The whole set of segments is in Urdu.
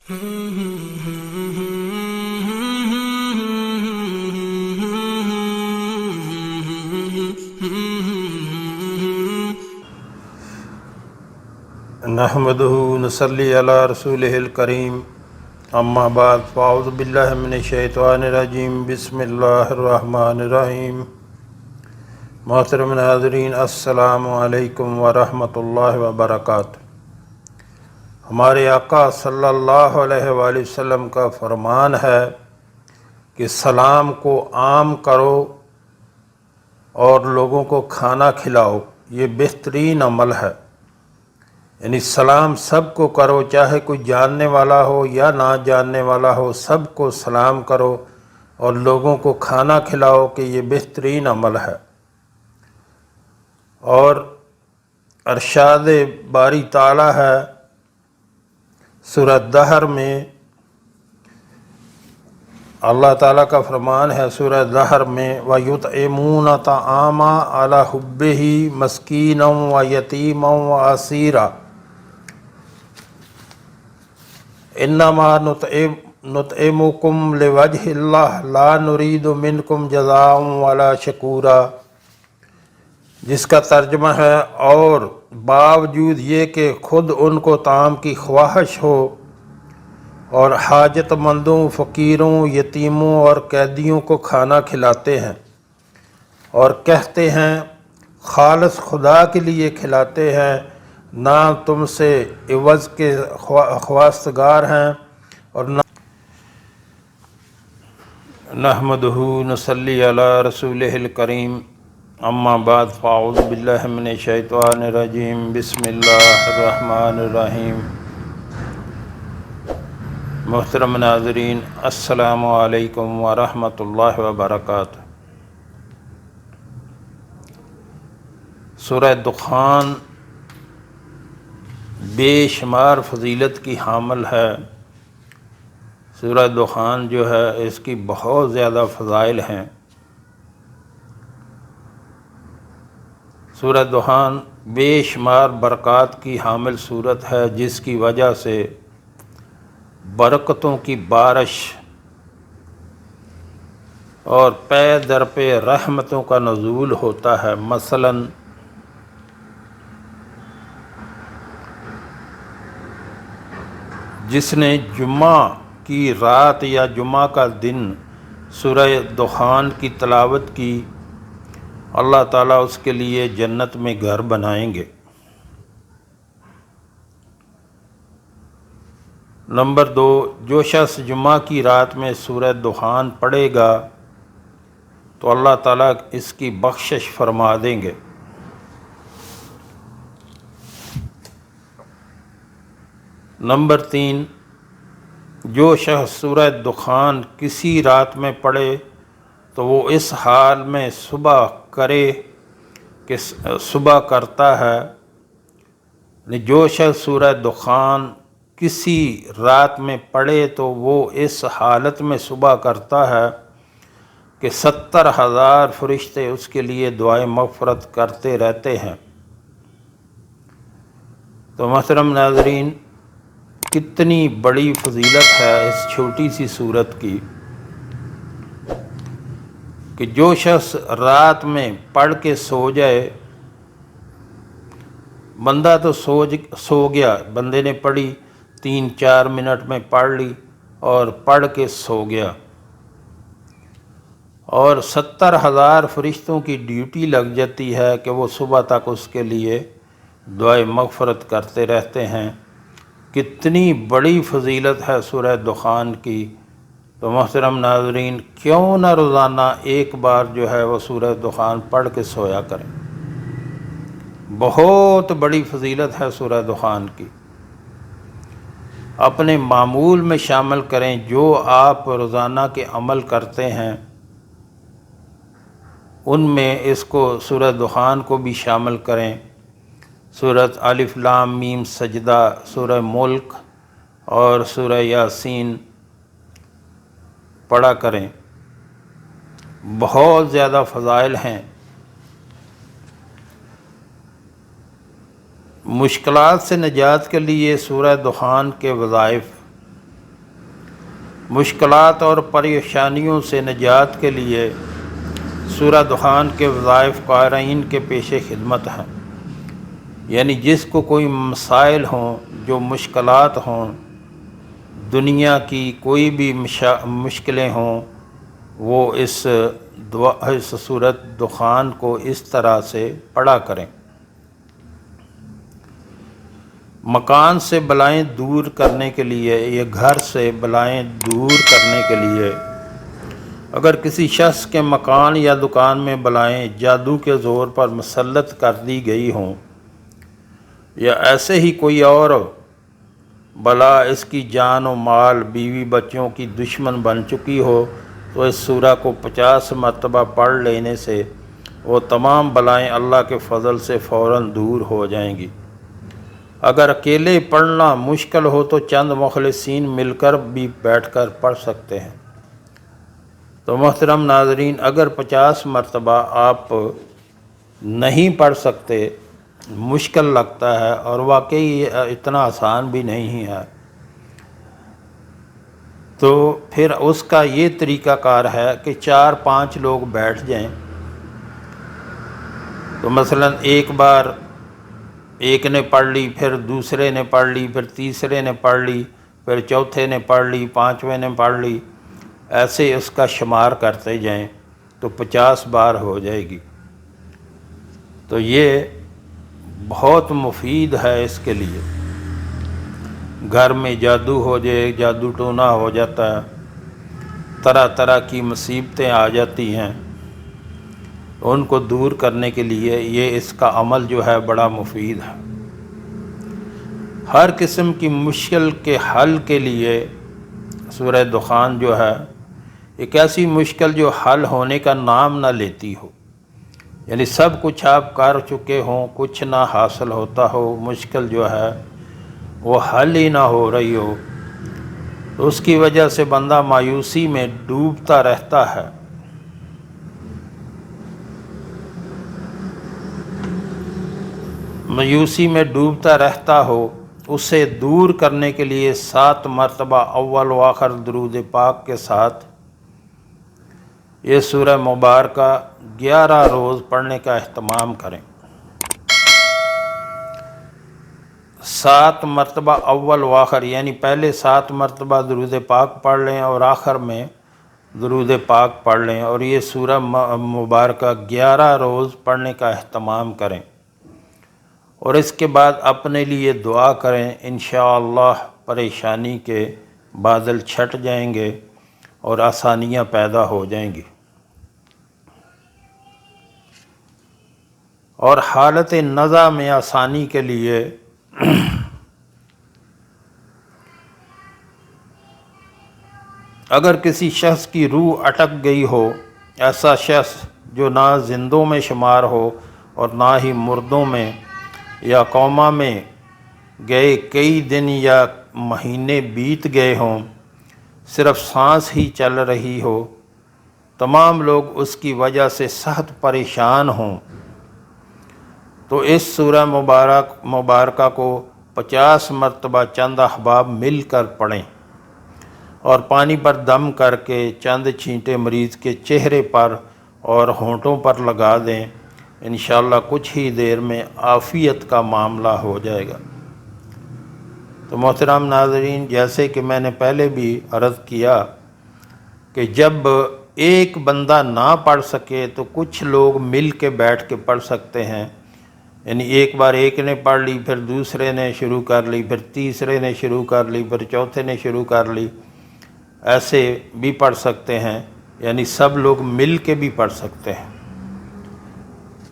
نحمدہ نصلی علی رسولہ الکریم اما بعد فاعوذ باللہ من الشیطان الرجیم بسم اللہ الرحمن الرحیم۔ محترم ناظرین، السلام علیکم ورحمۃ اللہ وبرکاتہ۔ ہمارے آقا صلی اللہ علیہ وآلہ وسلم کا فرمان ہے کہ سلام کو عام کرو اور لوگوں کو کھانا کھلاؤ، یہ بہترین عمل ہے۔ یعنی سلام سب کو کرو، چاہے کوئی جاننے والا ہو یا نہ جاننے والا ہو، سب کو سلام کرو اور لوگوں کو کھانا کھلاؤ، کہ یہ بہترین عمل ہے۔ اور ارشاد باری تعالی ہے سورہ دہر میں، اللہ تعالیٰ کا فرمان ہے سورہ دہر میں، وَيُطْعِمُونَ الطَّعَامَ عَلَىٰ حُبِّهِ مِسْكِينًا وَيَتِيمًا وَأَسِيرًا انما نطعمکم لوجہ اللہ لا نرید منکم جزاء ولا شکورا، جس کا ترجمہ ہے، اور باوجود یہ کہ خود ان کو طعام کی خواہش ہو اور حاجت مندوں، فقیروں، یتیموں اور قیدیوں کو کھانا کھلاتے ہیں اور کہتے ہیں خالص خدا کے لیے کھلاتے ہیں، نہ تم سے عوض کے خواستگار ہیں، اور نہ نحمدہ نصلی علی رسولہ الکریم اما بعد فاعوذ باللہ من الشیطان الرجیم بسم اللہ الرحمن الرحیم۔ محترم ناظرین، السلام علیکم ورحمۃ اللہ وبرکاتہ۔ سورہ دخان بے شمار فضیلت کی حامل ہے۔ سورہ دخان جو ہے اس کی بہت زیادہ فضائل ہیں۔ سورہ دخان بے شمار برکات کی حامل صورت ہے، جس کی وجہ سے برکتوں کی بارش اور پے در پہ رحمتوں کا نزول ہوتا ہے۔ مثلاً جس نے جمعہ کی رات یا جمعہ کا دن سورہ دخان کی تلاوت کی، اللہ تعالیٰ اس کے لیے جنت میں گھر بنائیں گے۔ نمبر 2، جو شخص جمعہ کی رات میں سورہ دخان پڑھے گا تو اللہ تعالیٰ اس کی بخشش فرما دیں گے۔ نمبر 3، جو شخص سورہ دخان کسی رات میں پڑھے تو وہ اس حال میں صبح کرے کہ صبح کرتا ہے۔ جو شخص سورہ دخان کسی رات میں پڑھے تو وہ اس حالت میں صبح کرتا ہے کہ 70,000 فرشتے اس کے لیے دعائے مغفرت کرتے رہتے ہیں۔ تو محترم ناظرین، کتنی بڑی فضیلت ہے اس چھوٹی سی صورت کی، کہ جو شخص رات میں پڑھ کے سو جائے، بندہ تو سو گیا، بندے نے پڑھی 3-4 منٹ میں پڑھ لی اور پڑھ کے سو گیا، اور 70,000 فرشتوں کی ڈیوٹی لگ جاتی ہے کہ وہ صبح تک اس کے لیے دعائے مغفرت کرتے رہتے ہیں۔ کتنی بڑی فضیلت ہے سورہ دخان کی۔ تو محترم ناظرین، کیوں نہ روزانہ ایک بار جو ہے وہ سورہ دخان پڑھ کے سویا کریں۔ بہت بڑی فضیلت ہے سورہ دخان کی، اپنے معمول میں شامل کریں۔ جو آپ روزانہ کے عمل کرتے ہیں ان میں اس کو سورہ دخان کو بھی شامل کریں۔ سورۃ الف لام میم سجدہ، سورہ ملک اور سورہ یاسین پڑھا کریں، بہت زیادہ فضائل ہیں۔ مشکلات سے نجات کے لیے سورہ دخان کے وظائف، مشکلات اور پریشانیوں سے نجات کے لیے سورہ دخان کے وظائف قارئین کے پیش خدمت ہیں، یعنی جس کو کوئی مسائل ہوں، جو مشکلات ہوں، دنیا کی کوئی بھی مشکلیں ہوں، وہ اس سورۃ دخان کو اس طرح سے پڑھا کریں۔ مکان سے بلائیں دور کرنے کے لیے یا گھر سے بلائیں دور کرنے کے لیے اگر کسی شخص کے مکان یا دکان میں بلائیں جادو کے زور پر مسلط کر دی گئی ہوں، یا ایسے ہی کوئی اور بلا اس کی جان و مال، بیوی بچوں کی دشمن بن چکی ہو، تو اس سورہ کو 50 مرتبہ پڑھ لینے سے وہ تمام بلائیں اللہ کے فضل سے فوراً دور ہو جائیں گی۔ اگر اکیلے پڑھنا مشکل ہو تو چند مخلصین مل کر بھی بیٹھ کر پڑھ سکتے ہیں۔ تو محترم ناظرین، اگر 50 مرتبہ آپ نہیں پڑھ سکتے، مشکل لگتا ہے اور واقعی اتنا آسان بھی نہیں ہے، تو پھر اس کا یہ طریقہ کار ہے کہ 4-5 لوگ بیٹھ جائیں۔ تو مثلا ایک بار ایک نے پڑھ لی، پھر دوسرے نے پڑھ لی، پھر تیسرے نے پڑھ لی، پھر چوتھے نے پڑھ لی، 5ویں نے پڑھ لی، ایسے اس کا شمار کرتے جائیں تو 50 بار ہو جائے گی۔ تو یہ بہت مفید ہے اس کے لیے۔ گھر میں جادو ہو جائے، جادو ٹونا ہو جاتا ہے، طرح طرح کی مصیبتیں آ جاتی ہیں، ان کو دور کرنے کے لیے یہ اس کا عمل جو ہے بڑا مفید ہے۔ ہر قسم کی مشکل کے حل کے لیے سورہ دخان جو ہے ایک ایسی مشکل جو حل ہونے کا نام نہ لیتی ہو، یعنی سب کچھ آپ کر چکے ہوں، کچھ نہ حاصل ہوتا ہو، مشکل جو ہے وہ حل ہی نہ ہو رہی ہو، تو اس کی وجہ سے بندہ مایوسی میں ڈوبتا رہتا ہے۔ مایوسی میں ڈوبتا رہتا ہو، اسے دور کرنے کے لیے 7 مرتبہ اول و آخر درود پاک کے ساتھ یہ سورہ مبارکہ 11 روز پڑھنے کا اہتمام کریں۔ 7 مرتبہ اول و آخر، یعنی پہلے 7 مرتبہ درود پاک پڑھ لیں اور آخر میں درود پاک پڑھ لیں، اور یہ سورہ مبارکہ 11 روز پڑھنے کا اہتمام کریں، اور اس کے بعد اپنے لیے دعا کریں، انشاءاللہ پریشانی کے بادل چھٹ جائیں گے اور آسانیاں پیدا ہو جائیں گی۔ اور حالت نزع میں آسانی کے لیے اگر کسی شخص کی روح اٹک گئی ہو، ایسا شخص جو نہ زندوں میں شمار ہو اور نہ ہی مردوں میں، یا کوما میں گئے کئی دن یا مہینے بیت گئے ہوں، صرف سانس ہی چل رہی ہو، تمام لوگ اس کی وجہ سے سخت پریشان ہوں، تو اس سورہ مبارکہ کو 50 مرتبہ چند احباب مل کر پڑھیں اور پانی پر دم کر کے چند چھینٹے مریض کے چہرے پر اور ہونٹوں پر لگا دیں، انشاءاللہ کچھ ہی دیر میں عافیت کا معاملہ ہو جائے گا۔ تو محترم ناظرین، جیسے کہ میں نے پہلے بھی عرض کیا کہ جب ایک بندہ نہ پڑھ سکے تو کچھ لوگ مل کے بیٹھ کے پڑھ سکتے ہیں، یعنی ایک بار ایک نے پڑھ لی، پھر دوسرے نے شروع کر لی، پھر تیسرے نے شروع کر لی، پھر چوتھے نے شروع کر لی، ایسے بھی پڑھ سکتے ہیں، یعنی سب لوگ مل کے بھی پڑھ سکتے ہیں،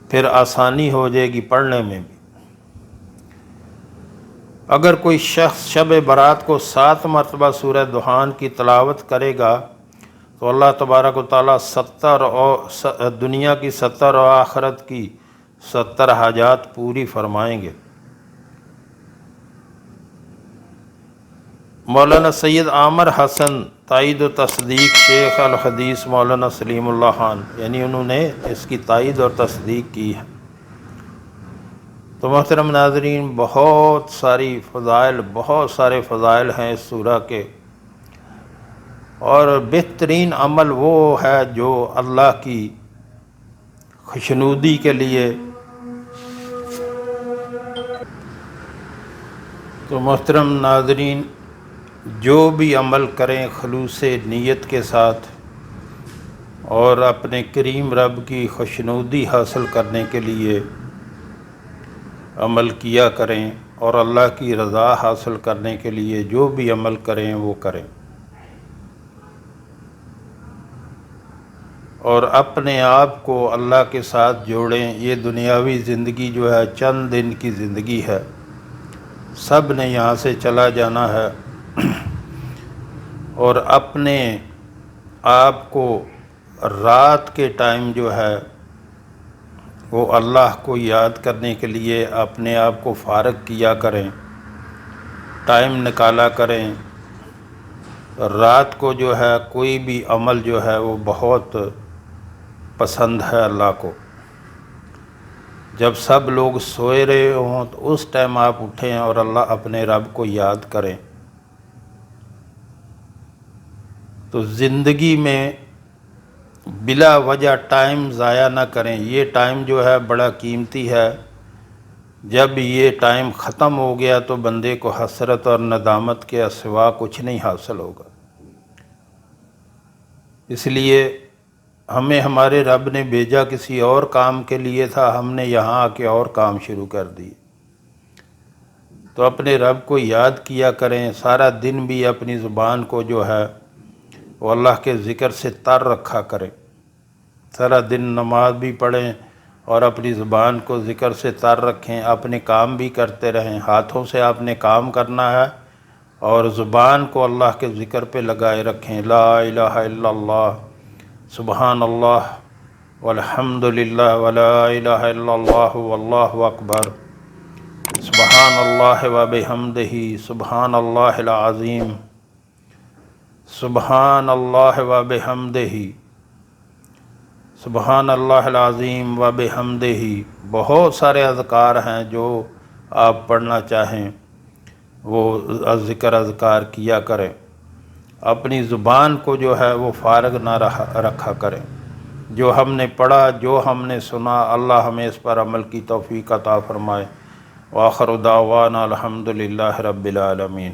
پھر آسانی ہو جائے گی پڑھنے میں بھی۔ اگر کوئی شخص شب برات کو 7 مرتبہ سورہ دخان کی تلاوت کرے گا تو اللہ تبارک و تعالیٰ 70 اور دنیا کی 70 اور آخرت کی 70 حاجات پوری فرمائیں گے۔ مولانا سید عامر حسن تائید و تصدیق شیخ الحدیث مولانا سلیم اللہ خان، یعنی انہوں نے اس کی تائید اور تصدیق کی ہے۔ تو محترم ناظرین، بہت سارے فضائل ہیں اس سورہ کے، اور بہترین عمل وہ ہے جو اللہ کی خوشنودی کے لیے۔ تو محترم ناظرین، جو بھی عمل کریں خلوص نیت کے ساتھ اور اپنے کریم رب کی خوشنودی حاصل کرنے کے لیے عمل کیا کریں، اور اللہ کی رضا حاصل کرنے کے لیے جو بھی عمل کریں وہ کریں، اور اپنے آپ کو اللہ کے ساتھ جوڑیں۔ یہ دنیاوی زندگی جو ہے چند دن کی زندگی ہے، سب نے یہاں سے چلا جانا ہے، اور اپنے آپ کو رات کے ٹائم جو ہے وہ اللہ کو یاد کرنے کے لیے اپنے آپ کو فارغ کیا کریں، ٹائم نکالا کریں۔ رات کو جو ہے کوئی بھی عمل جو ہے وہ بہت پسند ہے اللہ کو۔ جب سب لوگ سوئے رہے ہوں تو اس ٹائم آپ اٹھیں اور اللہ اپنے رب کو یاد کریں۔ تو زندگی میں بلا وجہ ٹائم ضائع نہ کریں۔ یہ ٹائم جو ہے بڑا قیمتی ہے، جب یہ ٹائم ختم ہو گیا تو بندے کو حسرت اور ندامت کے سوا کچھ نہیں حاصل ہوگا۔ اس لیے ہمیں ہمارے رب نے بھیجا کسی اور کام کے لیے تھا، ہم نے یہاں آ کے اور کام شروع کر دیے۔ تو اپنے رب کو یاد کیا کریں، سارا دن بھی اپنی زبان کو جو ہے وہ اللہ کے ذکر سے تر رکھا کریں۔ سارا دن نماز بھی پڑھیں اور اپنی زبان کو ذکر سے تر رکھیں، اپنے کام بھی کرتے رہیں۔ ہاتھوں سے آپ نے کام کرنا ہے اور زبان کو اللہ کے ذکر پہ لگائے رکھیں۔ لا الہ الا اللہ، سبحان اللہ، والحمد للہ، ولا الہ الا اللہ، واللہ اکبر، سبحان اللہ وبحمدہ، سبحان اللہ العظیم، سبحان اللہ وبحمدہ، سبحان اللہ العظیم وبحمدہ۔ بہت سارے اذکار ہیں جو آپ پڑھنا چاہیں وہ ذکر اذکار کیا کریں، اپنی زبان کو جو ہے وہ فارغ نہ رکھا کریں۔ جو ہم نے پڑھا، جو ہم نے سنا، اللہ ہمیں اس پر عمل کی توفیق عطا فرمائے۔ وآخر دعوانا الحمد للہ رب العالمین۔